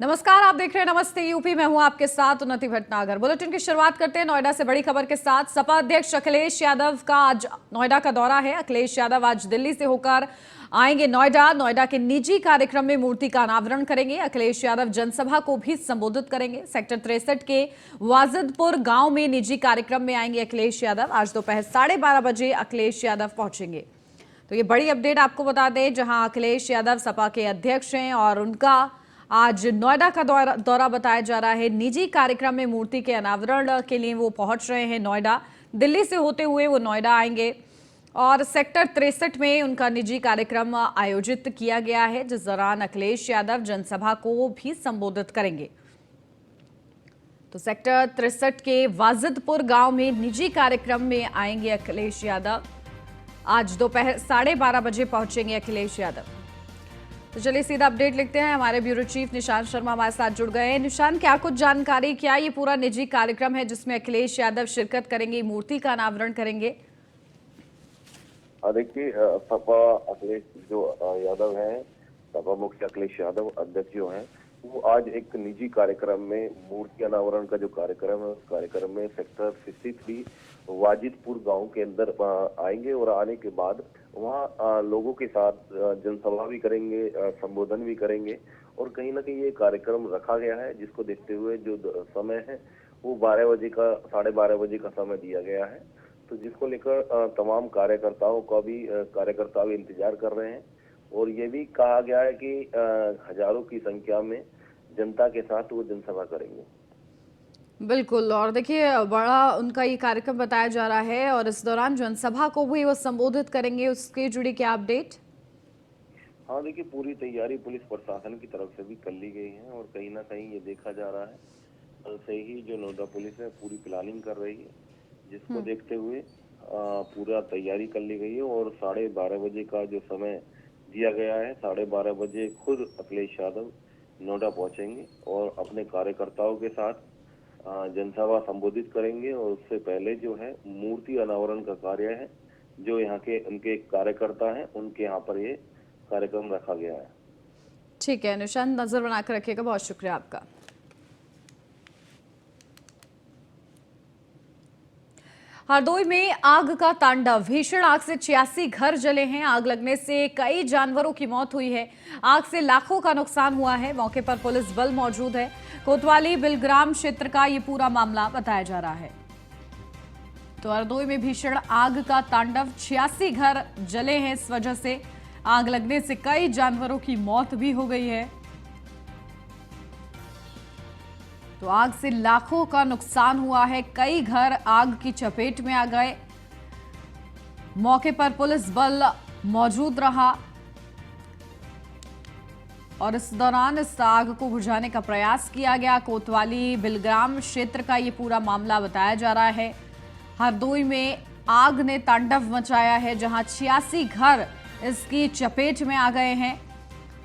नमस्कार, आप देख रहे हैं नमस्ते यूपी। मैं हूं आपके साथ उन्नति भटनागर। बुलेटिन की शुरुआत करते हैं नोएडा से बड़ी खबर के साथ। सपा अध्यक्ष अखिलेश यादव का आज नोएडा का दौरा है। अखिलेश यादव आज दिल्ली से होकर आएंगे नोएडा के निजी कार्यक्रम में मूर्ति का अनावरण करेंगे। अखिलेश यादव जनसभा को भी संबोधित करेंगे। सेक्टर 63 के वाजिदपुर गांव में निजी कार्यक्रम में आएंगे अखिलेश यादव। आज दोपहर 12:30 बजे अखिलेश यादव पहुंचेंगे। तो ये बड़ी अपडेट आपको बता दें, जहां अखिलेश यादव सपा के अध्यक्ष हैं और उनका आज नोएडा का दौरा बताया जा रहा है। निजी कार्यक्रम में मूर्ति के अनावरण के लिए वो पहुंच रहे हैं नोएडा। दिल्ली से होते हुए वो नोएडा आएंगे और सेक्टर 63 में उनका निजी कार्यक्रम आयोजित किया गया है, जिस दौरान अखिलेश यादव जनसभा को भी संबोधित करेंगे। तो सेक्टर 63 के वाजिदपुर गांव में निजी कार्यक्रम में आएंगे अखिलेश यादव। आज दोपहर 12:30 बजे पहुंचेंगे अखिलेश यादव। तो चलिए सीधा अपडेट लिखते हैं। हमारे ब्यूरो चीफ निशांत शर्मा हमारे साथ जुड़ गए हैं। निशांत, क्या कुछ जानकारी, क्या ये पूरा निजी कार्यक्रम है जिसमें अखिलेश यादव शिरकत करेंगे, मूर्ति का अनावरण करेंगे? देखिए, सपा अखिलेश जो यादव हैं, सपा मुख्य अखिलेश यादव अध्यक्ष जो हैं, वो आज एक निजी कार्यक्रम में मूर्ति अनावरण का जो कार्यक्रम है, उस कार्यक्रम में सेक्टर 63 वाजिदपुर गांव के अंदर आएंगे और आने के बाद वहाँ लोगों के साथ जनसभा भी करेंगे, संबोधन भी करेंगे। और कहीं ना कहीं ये कार्यक्रम रखा गया है, जिसको देखते हुए जो समय है वो 12 बजे का 12:30 बजे का समय दिया गया है। तो जिसको लेकर तमाम कार्यकर्ता भी इंतजार कर रहे हैं। और ये भी कहा गया है कि हजारों की संख्या में जनता के साथ वो जनसभा करेंगे। बिल्कुल, और देखिए बड़ा उनका ये कार्यक्रम बताया जा रहा है और इस दौरान जनसभा को भी वो संबोधित करेंगे। उसके जुड़ी क्या अपडेट? हाँ, देखिए, पूरी तैयारी पुलिस प्रशासन की तरफ से भी कर ली गई है और कहीं ना कहीं ये देखा जा रहा है कल से ही जो नोएडा पुलिस है पूरी प्लानिंग कर रही है, जिसको देखते हुए पूरा तैयारी कर ली गई है। और 12:30 बजे का जो समय दिया गया है, 12:30 बजे खुद अखिलेश यादव नोएडा पहुंचेंगे और अपने कार्यकर्ताओं के साथ जनसभा संबोधित करेंगे। और उससे पहले जो है मूर्ति अनावरण का कार्य है, जो यहाँ के उनके कार्यकर्ता हैं उनके यहाँ पर ये कार्यक्रम रखा गया है। ठीक है निशांत, नजर बनाकर रखिएगा। बहुत शुक्रिया आपका। हरदोई में आग का तांडव। भीषण आग से 86 घर जले हैं। आग लगने से कई जानवरों की मौत हुई है। आग से लाखों का नुकसान हुआ है। मौके पर पुलिस बल मौजूद है। कोतवाली बिलग्राम क्षेत्र का ये पूरा मामला बताया जा रहा है। तो हरदोई में भीषण आग का तांडव, 86 घर जले हैं। इस वजह से आग लगने से कई जानवरों की मौत भी हो गई है। तो आग से लाखों का नुकसान हुआ है। कई घर आग की चपेट में आ गए। मौके पर पुलिस बल मौजूद रहा और इस दौरान इस आग को बुझाने का प्रयास किया गया। कोतवाली बिलग्राम क्षेत्र का ये पूरा मामला बताया जा रहा है। हरदोई में आग ने तांडव मचाया है, जहां 86 घर इसकी चपेट में आ गए हैं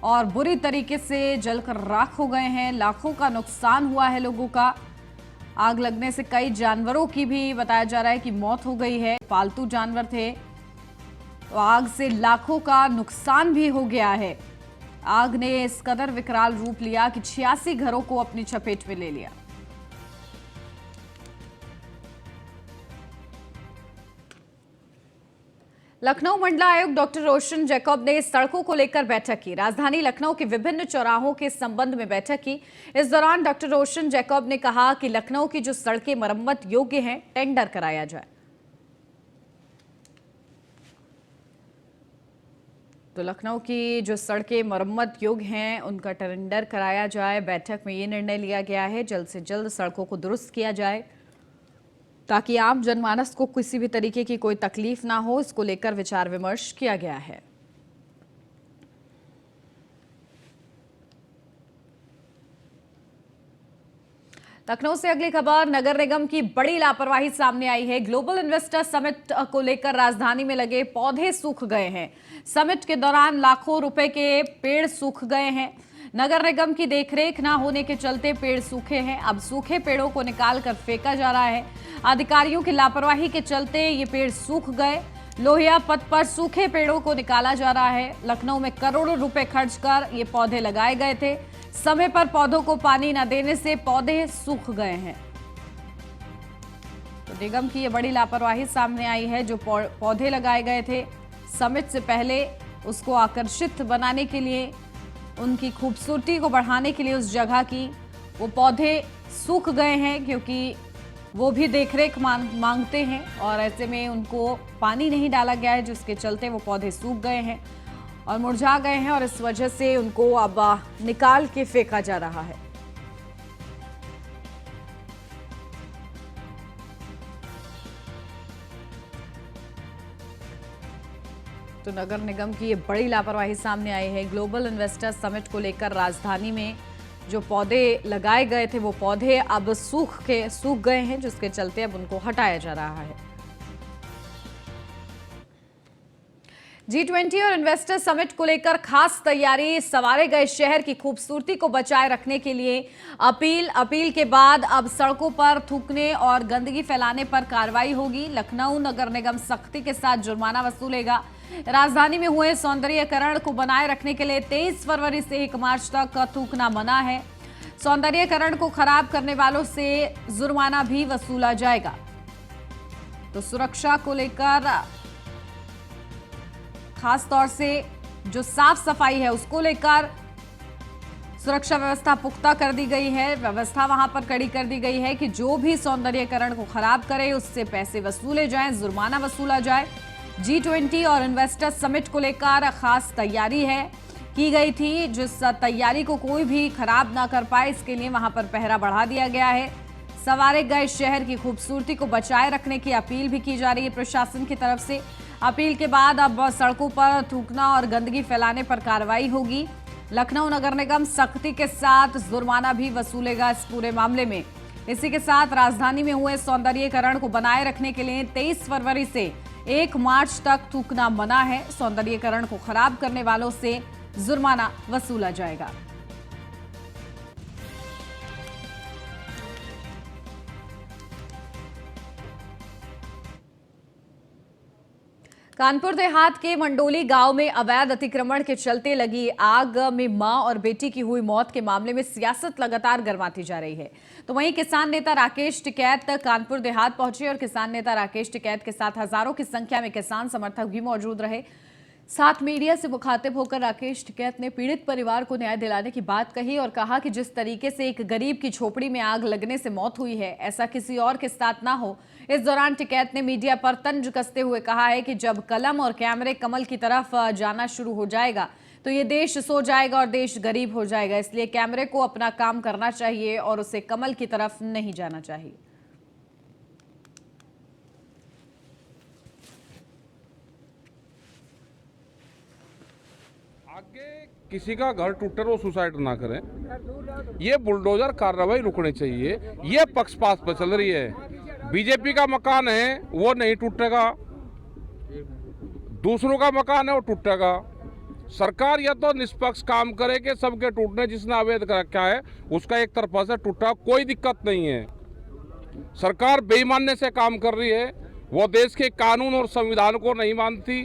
और बुरी तरीके से जलकर राख हो गए हैं। लाखों का नुकसान हुआ है लोगों का। आग लगने से कई जानवरों की भी बताया जा रहा है कि मौत हो गई है। पालतू जानवर थे। तो आग से लाखों का नुकसान भी हो गया है। आग ने इस कदर विकराल रूप लिया कि 86 घरों को अपनी चपेट में ले लिया। लखनऊ मंडलायुक्त डॉक्टर रोशन जैकब ने सड़कों को लेकर बैठक की। राजधानी लखनऊ के विभिन्न चौराहों के संबंध में बैठक की। इस दौरान डॉक्टर रोशन जैकब ने कहा कि लखनऊ की जो सड़कें मरम्मत योग्य हैं, टेंडर कराया जाए। तो लखनऊ की जो सड़कें मरम्मत योग्य हैं, उनका टेंडर कराया जाए। बैठक में ये निर्णय लिया गया है जल्द से जल्द सड़कों को दुरुस्त किया जाए ताकि आम जनमानस को किसी भी तरीके की कोई तकलीफ ना हो। इसको लेकर विचार विमर्श किया गया है। लखनऊ से अगली खबर, नगर निगम की बड़ी लापरवाही सामने आई है। ग्लोबल इन्वेस्टर समिट को लेकर राजधानी में लगे पौधे सूख गए हैं। समिट के दौरान लाखों रुपए के पेड़ सूख गए हैं। नगर निगम की देखरेख न होने के चलते पेड़ सूखे हैं। अब सूखे पेड़ों को निकाल कर फेंका जा रहा है। अधिकारियों की लापरवाही के चलते ये पेड़ सूख गए। लोहिया पथ पर सूखे पेड़ों को निकाला जा रहा है। लखनऊ में करोड़ों रुपए खर्च कर ये पौधे लगाए गए थे। समय पर पौधों को पानी न देने से पौधे सूख गए हैं। तो निगम की ये बड़ी लापरवाही सामने आई है। जो पौधे लगाए गए थे समिट से पहले, उसको आकर्षित बनाने के लिए, उनकी खूबसूरती को बढ़ाने के लिए उस जगह की, वो पौधे सूख गए हैं क्योंकि वो भी देखरेख मांगते हैं और ऐसे में उनको पानी नहीं डाला गया है, जिसके चलते वो पौधे सूख गए हैं और मुरझा गए हैं और इस वजह से उनको अब निकाल के फेंका जा रहा है। तो नगर निगम की ये बड़ी लापरवाही सामने आई है। ग्लोबल इन्वेस्टर समिट को लेकर राजधानी में जो पौधे लगाए गए थे वो पौधे अब सूख गए हैं, जिसके चलते अब उनको हटाया जा रहा है। G20 और इन्वेस्टर समिट को लेकर खास तैयारी। सवारे गए शहर की खूबसूरती को बचाए रखने के लिए अपील के बाद अब सड़कों पर थूकने और गंदगी फैलाने पर कार्रवाई होगी। लखनऊ नगर निगम सख्ती के साथ जुर्माना वसूलेगा। राजधानी में हुए सौंदर्यीकरण को बनाए रखने के लिए 23 फरवरी से 1 मार्च तक थूकना मना है। सौंदर्यीकरण को खराब करने वालों से जुर्माना भी वसूला जाएगा। तो सुरक्षा को लेकर खास तौर से जो साफ सफाई है उसको लेकर सुरक्षा व्यवस्था पुख्ता कर दी गई है। व्यवस्था वहां पर कड़ी कर दी गई है कि जो भी सौंदर्यीकरण को खराब करे उससे पैसे वसूले जाएं, जुर्माना वसूला जाए। G20 और इन्वेस्टर समिट को लेकर खास तैयारी की गई थी, जिस तैयारी को कोई भी खराब ना कर पाए इसके लिए वहां पर पहरा बढ़ा दिया गया है। सवारे गए शहर की खूबसूरती को बचाए रखने की अपील भी की जा रही है प्रशासन की तरफ से। अपील के बाद अब सड़कों पर थूकना और गंदगी फैलाने पर कार्रवाई होगी। लखनऊ नगर निगम सख्ती के साथ जुर्माना भी वसूलेगा इस पूरे मामले में। इसी के साथ राजधानी में हुए सौंदर्यीकरण को बनाए रखने के लिए 23 फरवरी से 1 मार्च तक थूकना मना है। सौंदर्यीकरण को खराब करने वालों से जुर्माना वसूला जाएगा। कानपुर देहात के मंडोली गांव में अवैध अतिक्रमण के चलते लगी आग में मां और बेटी की हुई मौत के मामले में सियासत लगातार गर्माती जा रही है। तो वहीं किसान नेता राकेश टिकैत कानपुर देहात पहुंचे और किसान नेता राकेश टिकैत के साथ हजारों की संख्या में किसान समर्थक भी मौजूद रहे। साथ मीडिया से मुखातिब होकर राकेश टिकैत ने पीड़ित परिवार को न्याय दिलाने की बात कही और कहा कि जिस तरीके से एक गरीब की झोपड़ी में आग लगने से मौत हुई है, ऐसा किसी और के साथ ना हो। इस दौरान टिकैत ने मीडिया पर तंज कसते हुए कहा है कि जब कलम और कैमरे कमल की तरफ जाना शुरू हो जाएगा तो ये देश सो जाएगा और देश गरीब हो जाएगा। इसलिए कैमरे को अपना काम करना चाहिए और उसे कमल की तरफ नहीं जाना चाहिए। आगे किसी का घर टूटे वो सुसाइड ना करें। ये बुलडोजर कार्रवाई रुकनी चाहिए। ये पक्षपात पर चल रही है। बीजेपी का मकान है वो नहीं टूटेगा, दूसरों का मकान है वो टूटेगा। सरकार या तो निष्पक्ष काम करे कि सबके टूटने, जिसने अवैध कर रखा है उसका एक तरफा से टूटा, कोई दिक्कत नहीं है। सरकार बेईमानी से काम कर रही है, वो देश के कानून और संविधान को नहीं मानती।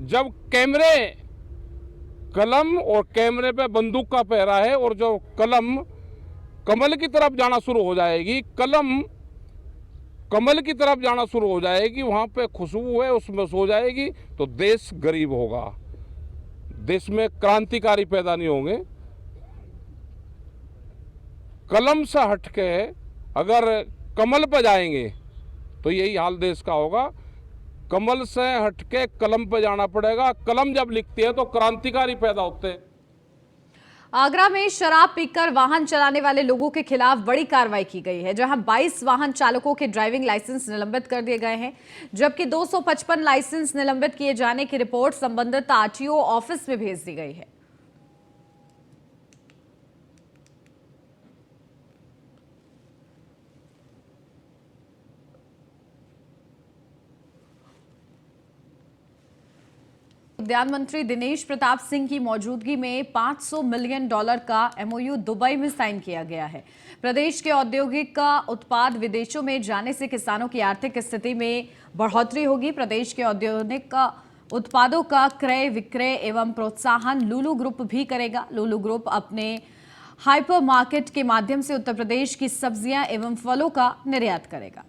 जब कलम और कैमरे पे बंदूक का पहरा है और जो कलम कमल की तरफ जाना शुरू हो जाएगी, कमल की तरफ जाना शुरू हो जाएगी, वहां पे खुशबू है उसमें सो जाएगी, तो देश गरीब होगा, देश में क्रांतिकारी पैदा नहीं होंगे। कलम से हटके अगर कमल पर जाएंगे तो यही हाल देश का होगा। कमल से हटके कलम पे जाना पड़ेगा। कलम जब लिखती है तो क्रांतिकारी पैदा होते हैं। आगरा में शराब पीकर वाहन चलाने वाले लोगों के खिलाफ बड़ी कार्रवाई की गई है, जहां 22 वाहन चालकों के ड्राइविंग लाइसेंस निलंबित कर दिए गए हैं, जबकि 255 लाइसेंस निलंबित किए जाने की रिपोर्ट संबंधित आरटीओ ऑफिस में भेज दी गई है। उद्यान मंत्री दिनेश प्रताप सिंह की मौजूदगी में $500 मिलियन का एमओयू दुबई में साइन किया गया है। प्रदेश के औद्योगिक उत्पाद विदेशों में जाने से किसानों की आर्थिक स्थिति में बढ़ोतरी होगी। प्रदेश के औद्योगिक उत्पादों का क्रय विक्रय एवं प्रोत्साहन लुलु ग्रुप भी करेगा। लुलु ग्रुप अपने हाइपर मार्केट के माध्यम से उत्तर प्रदेश की सब्जियां एवं फलों का निर्यात करेगा।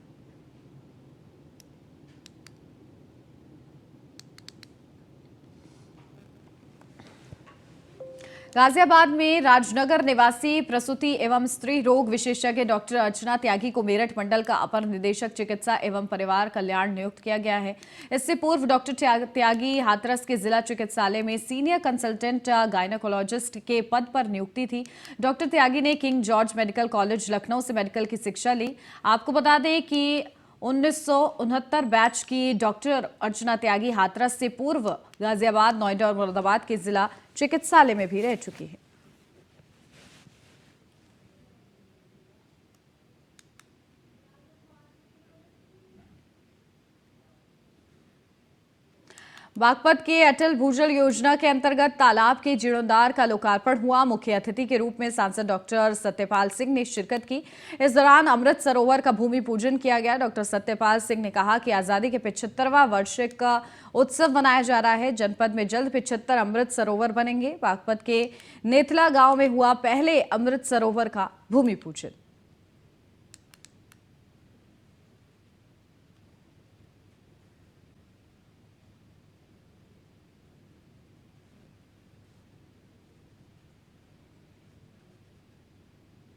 गाजियाबाद में राजनगर निवासी प्रसूति एवं स्त्री रोग विशेषज्ञ डॉक्टर अर्चना त्यागी को मेरठ मंडल का अपर निदेशक चिकित्सा एवं परिवार कल्याण नियुक्त किया गया है। इससे पूर्व डॉक्टर त्यागी हाथरस के जिला चिकित्सालय में सीनियर कंसल्टेंट गायनेकोलॉजिस्ट के पद पर नियुक्ति थी। डॉक्टर त्यागी ने king George medical college Lucknow से मेडिकल की शिक्षा ली। आपको बता दें कि 1969 बैच की डॉक्टर अर्चना त्यागी हाथरस से पूर्व गाजियाबाद, नोएडा और मुरादाबाद के जिला चिकित्सालय में भी रह चुकी है। बागपत के अटल भूजल योजना के अंतर्गत तालाब के जीर्णोद्धार का लोकार्पण हुआ। मुख्य अतिथि के रूप में सांसद डॉक्टर सत्यपाल सिंह ने शिरकत की। इस दौरान अमृत सरोवर का भूमि पूजन किया गया। डॉक्टर सत्यपाल सिंह ने कहा कि आजादी के 75वां वार्षिक उत्सव मनाया जा रहा है। जनपद में जल्द 75 अमृत सरोवर बनेंगे। बागपत के नेथला गांव में हुआ पहले अमृत सरोवर का भूमि पूजन।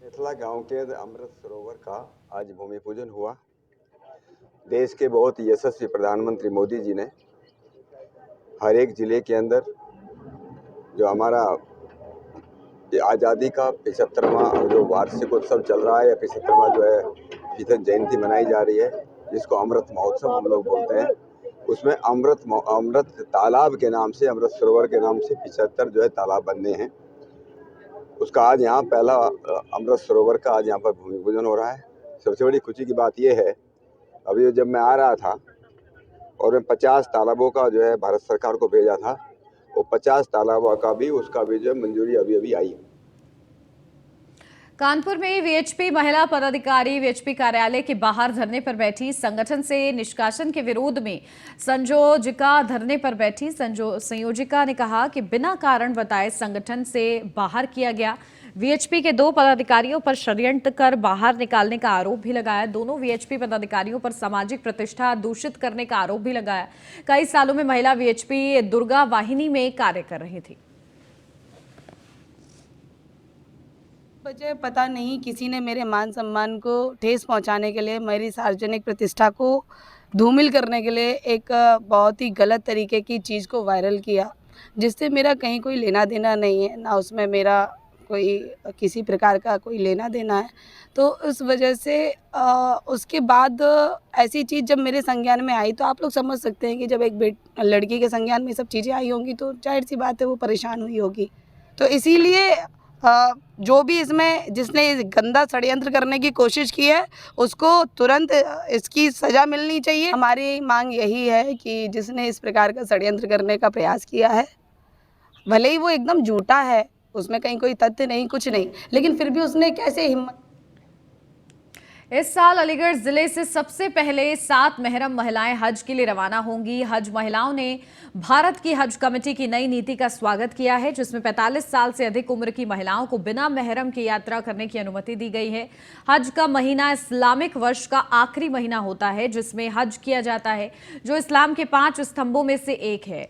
नेथला गांव के अमृत सरोवर का आज भूमि पूजन हुआ। देश के बहुत यशस्वी प्रधानमंत्री मोदी जी ने हर एक जिले के अंदर जो हमारा आज़ादी का 75वां जो वार्षिक उत्सव चल रहा है या 75वां जो है शीतल जयंती मनाई जा रही है, जिसको अमृत महोत्सव हम लोग बोलते हैं, उसमें अमृत तालाब के नाम से, अमृत सरोवर के नाम से 75 जो है तालाब बनने हैं। उसका आज यहाँ पहला अमृत सरोवर का आज यहाँ पर भूमि पूजन हो रहा है। सबसे बड़ी खुशी की बात यह है, अभी जब मैं आ रहा था और मैं 50 तालाबों का जो है भारत सरकार को भेजा था, वो 50 तालाबों का भी उसका भी जो है मंजूरी अभी आई है। कानपुर में वीएचपी महिला पदाधिकारी वीएचपी कार्यालय के बाहर धरने पर बैठी। संगठन से निष्कासन के विरोध में संयोजिका धरने पर बैठी। संयोजिका ने कहा कि बिना कारण बताए संगठन से बाहर किया गया। वीएचपी के 2 पदाधिकारियों पर षड्यंत्र कर बाहर निकालने का आरोप भी लगाया। दोनों वीएचपी पदाधिकारियों पर सामाजिक प्रतिष्ठा दूषित करने का आरोप भी लगाया। कई सालों में महिला वीएचपी दुर्गा वाहिनी में कार्य कर रही थी। मुझे पता नहीं, किसी ने मेरे मान सम्मान को ठेस पहुंचाने के लिए, मेरी सार्वजनिक प्रतिष्ठा को धूमिल करने के लिए एक बहुत ही गलत तरीके की चीज़ को वायरल किया, जिससे मेरा कहीं कोई लेना देना नहीं है, ना उसमें मेरा कोई किसी प्रकार का कोई लेना देना है। तो उस वजह से उसके बाद ऐसी चीज़ जब मेरे संज्ञान में आई तो आप लोग समझ सकते हैं कि जब एक लड़की के संज्ञान में सब चीज़ें आई होंगी तो जाहिर सी बात है वो परेशान हुई होगी। तो इसीलिए जो भी इसमें जिसने गंदा षड्यंत्र करने की कोशिश की है उसको तुरंत इसकी सज़ा मिलनी चाहिए। हमारी मांग यही है कि जिसने इस प्रकार का षड्यंत्र करने का प्रयास किया है, भले ही वो एकदम झूठा है, उसमें कहीं कोई तथ्य नहीं, कुछ नहीं, लेकिन फिर भी उसने कैसे हिम्मत। इस साल अलीगढ़ जिले से सबसे पहले 7 महरम महिलाएं हज के लिए रवाना होंगी। हज महिलाओं ने भारत की हज कमेटी की नई नीति का स्वागत किया है, जिसमें 45 साल से अधिक उम्र की महिलाओं को बिना महरम की यात्रा करने की अनुमति दी गई है। हज का महीना इस्लामिक वर्ष का आखिरी महीना होता है जिसमें हज किया जाता है, जो इस्लाम के 5 स्तंभों में से एक है।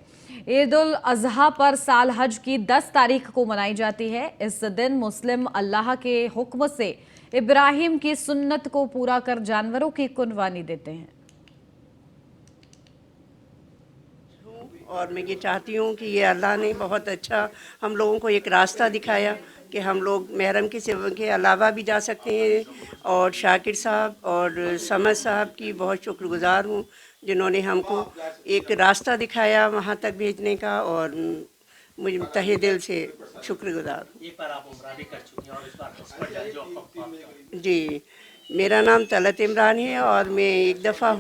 ईद उल अजहा पर साल हज की 10 तारीख को मनाई जाती है। इस दिन मुस्लिम अल्लाह के हुक्म से इब्राहिम की सुन्नत को पूरा कर जानवरों की कुर्बानी देते हैं। और मैं ये चाहती हूँ कि ये अल्लाह ने बहुत अच्छा हम लोगों को एक रास्ता दिखाया कि हम लोग महरम की सेवा के अलावा भी जा सकते हैं। और शाकिर साहब और समद साहब की बहुत शुक्रगुजार हूँ जिन्होंने हमको एक रास्ता दिखाया वहाँ तक भेजने का, और मुझे तहे दिल से शुक्रगुजार हूँ। एक बार आप उम्रा भी कर चुकी हैं और इस बार हज पर जाएं, जो आपका जी, मेरा नाम तलत इमरान है और मैं एक दफ़ा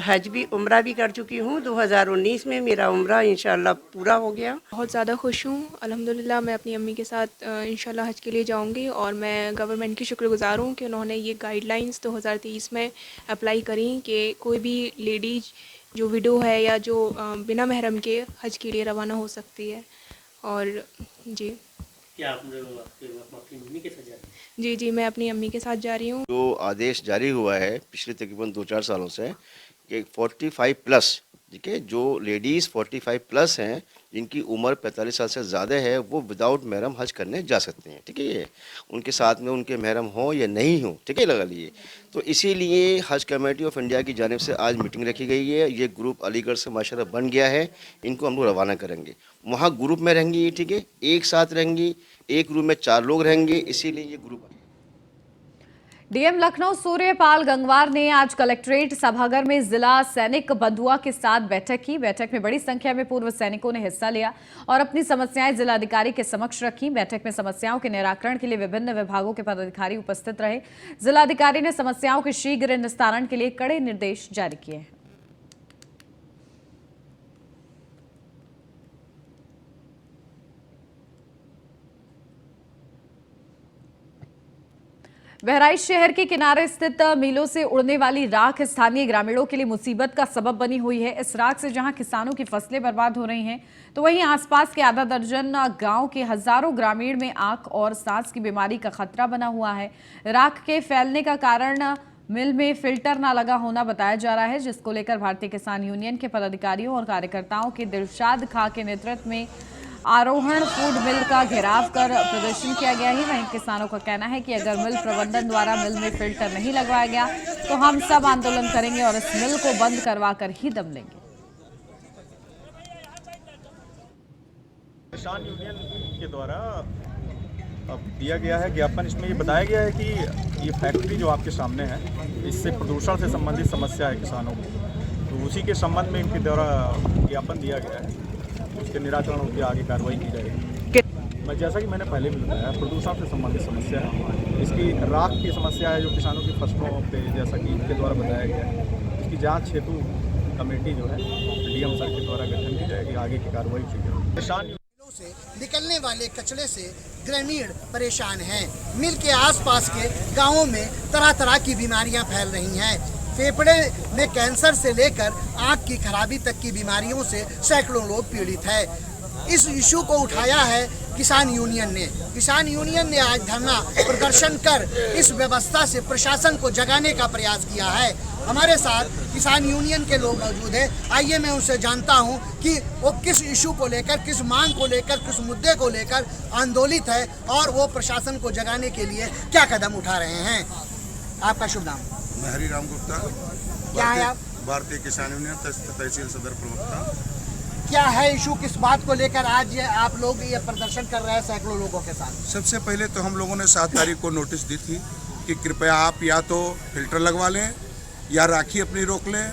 हज भी उम्रा भी कर चुकी हूँ। 2019 में मेरा उम्रा इंशाल्लाह पूरा हो गया। बहुत ज़्यादा खुश हूँ अल्हम्दुलिल्लाह। मैं अपनी अम्मी के साथ इंशाल्लाह हज के लिए जाऊँगी और मैं गवर्नमेंट की शुक्रगुज़ार हूँ कि उन्होंने ये गाइडलाइंस 2023 में अप्लाई करी कि कोई भी लेडीज जो विडो है या जो बिना महरम के हज के लिए रवाना हो सकती है। और जी क्या आप अपनी मम्मी के साथ जा रही हैं? जी मैं अपनी अम्मी के साथ जा रही हूँ। जो आदेश जारी हुआ है पिछले तकरीबन 2-4 सालों से कि 45 प्लस, ठीक है, जो लेडीज़ 45 प्लस हैं जिनकी उम्र 45 साल से ज़्यादा है वो विदाउट महरम हज करने जा सकते हैं, ठीक है। ये उनके साथ में उनके महरम हो या नहीं हो, ठीक है, लगा लिए। तो इसीलिए हज कमेटी ऑफ इंडिया की जानिब से आज मीटिंग रखी गई है। ये ग्रुप अलीगढ़ से माशाल्लाह बन गया है। इनको हम लोग रवाना करेंगे। वहाँ ग्रुप में रहेंगी, ठीक है, एक साथ रहेंगी, एक रूम में 4 लोग रहेंगे, इसीलिए ये ग्रुप। डीएम लखनऊ सूर्यपाल गंगवार ने आज कलेक्ट्रेट सभागार में जिला सैनिक बंधुआ के साथ बैठक की। बैठक में बड़ी संख्या में पूर्व सैनिकों ने हिस्सा लिया और अपनी समस्याएं जिलाधिकारी के समक्ष रखी। बैठक में समस्याओं के निराकरण के लिए विभिन्न विभागों के पदाधिकारी उपस्थित रहे। जिलाधिकारी ने समस्याओं के शीघ्र निस्तारण के लिए कड़े निर्देश जारी किए हैं। बहराइच शहर के किनारे स्थित मीलों से उड़ने वाली राख स्थानीय ग्रामीणों के लिए मुसीबत का सबब बनी हुई है। इस राख से जहां किसानों की फसलें बर्बाद हो रही हैं, तो वहीं आसपास के आधा दर्जन गांव के हजारों ग्रामीण में आंख और सांस की बीमारी का खतरा बना हुआ है। राख के फैलने का कारण मिल में फिल्टर न लगा होना बताया जा रहा है, जिसको लेकर भारतीय किसान यूनियन के पदाधिकारियों और कार्यकर्ताओं के दिलशाद खां के नेतृत्व में आरोहण फूड मिल का घेराव कर प्रदर्शन किया गया है। वहीं किसानों का कहना है कि अगर मिल प्रबंधन द्वारा मिल में फिल्टर नहीं लगवाया गया तो हम सब आंदोलन करेंगे और इस मिल को बंद करवा कर ही दम लेंगे। किसान यूनियन के द्वारा अब दिया गया है ज्ञापन। इसमें ये बताया गया है कि ये फैक्ट्री जो आपके सामने है, इससे प्रदूषण से संबंधित समस्या है किसानों को, तो उसी के संबंध में इनके द्वारा ज्ञापन दिया गया है। उसके निराकरण की आगे कार्रवाई की जाएगी। मैं जैसा कि मैंने पहले भी बताया, प्रदूषण से संबंधित समस्या है, इसकी राख की समस्या है जो किसानों की फसलों पे, जैसा कि इनके द्वारा बताया गया है, इसकी जांच हेतु कमेटी जो है डीएम सर के द्वारा गठन की जाएगी, आगे की कार्रवाई की जाएगी। किसान से निकलने वाले कचरे से ग्रामीण परेशान हैं। मिल के आसपास के गांवों में तरह तरह की बीमारियां फैल रही हैं। फेफड़े में कैंसर से लेकर आंख की खराबी तक की बीमारियों से सैकड़ों लोग पीड़ित है। इस इशू को उठाया है किसान यूनियन ने। किसान यूनियन ने आज धरना प्रदर्शन कर इस व्यवस्था से प्रशासन को जगाने का प्रयास किया है। हमारे साथ किसान यूनियन के लोग मौजूद हैं। आइए मैं उनसे जानता हूं कि वो किस इशू को लेकर, किस मांग को लेकर, किस मुद्दे को लेकर आंदोलित है और वो प्रशासन को जगाने के लिए क्या कदम उठा रहे हैं। आपका शुभ नाम? मैं हरिराम गुप्ता, क्या है आप? भारतीय किसान यूनियन तहसील सदर प्रवक्ता। क्या है इशू, किस बात को लेकर आज आप लोग ये प्रदर्शन कर रहे हैं सैकड़ों लोगों के साथ? सबसे पहले तो हम लोगों ने 7 तारीख को नोटिस दी थी कि कृपया आप या तो फिल्टर लगवा लें या राखी अपनी रोक लें,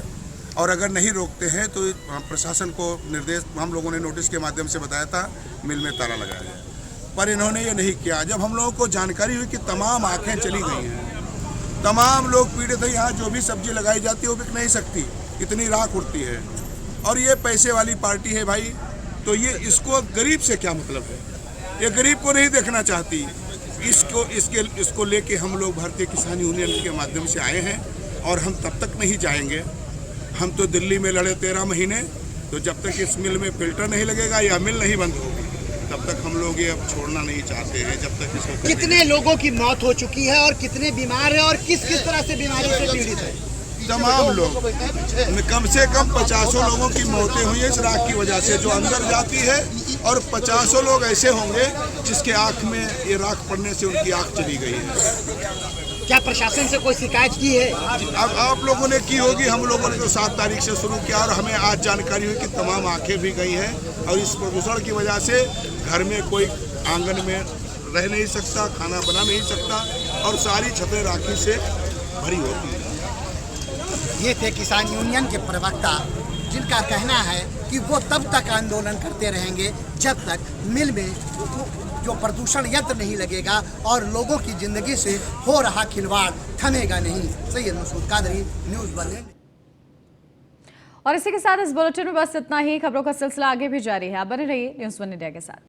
और अगर नहीं रोकते हैं तो प्रशासन को निर्देश हम लोगों ने नोटिस के माध्यम से बताया था मिल में ताला लगाया जाए, पर इन्होंने ये नहीं किया। जब हम लोगों को जानकारी हुई कि तमाम आँखें चली गई हैं, तमाम लोग पीड़ित हैं, यहाँ जो भी सब्जी लगाई जाती है वो बिक नहीं सकती, इतनी राख उड़ती है, और ये पैसे वाली पार्टी है भाई, तो ये इसको गरीब से क्या मतलब है, ये गरीब को नहीं देखना चाहती। इसको लेके हम लोग भारतीय किसान यूनियन के माध्यम से आए हैं और हम तब तक नहीं जाएंगे। हम तो दिल्ली में लड़े 13 महीने, तो जब तक इस मिल में फिल्टर नहीं लगेगा या मिल नहीं बंद होगी तब तक हम लोग ये अब छोड़ना नहीं चाहते हैं। जब तक इसको कितने लोगों की मौत हो चुकी है और कितने बीमार है और किस किस तरह से बीमारी से पीड़ित है? तमाम लोग, कम से कम 50 लोगों की मौतें हुई है इस राख की वजह से जो अंदर जाती है, और 50 लोग ऐसे होंगे जिसके आँख में ये राख पड़ने से उनकी आँख चली गई है। क्या प्रशासन से कोई शिकायत की है? अब आप लोगों ने की होगी, हम लोगों ने तो 7 तारीख से शुरू किया और हमें आज जानकारी हुई कि तमाम आंखें भी गई हैं, और इस प्रदूषण की वजह से घर में कोई आंगन में रह नहीं सकता, खाना बना नहीं सकता, और सारी छतें राखी से भरी होती हैं। ये थे किसान यूनियन के प्रवक्ता, जिनका कहना है कि वो तब तक आंदोलन करते रहेंगे जब तक मिल में जो प्रदूषण यंत्र नहीं लगेगा और लोगों की जिंदगी से हो रहा खिलवाड़ थमेगा नहीं। सैयद मसूद कादरी, न्यूज़ 1। और इसी के साथ इस बुलेटिन में बस इतना ही। खबरों का सिलसिला आगे भी जारी है। आप बने रहिए न्यूज़ 1 इंडिया के साथ।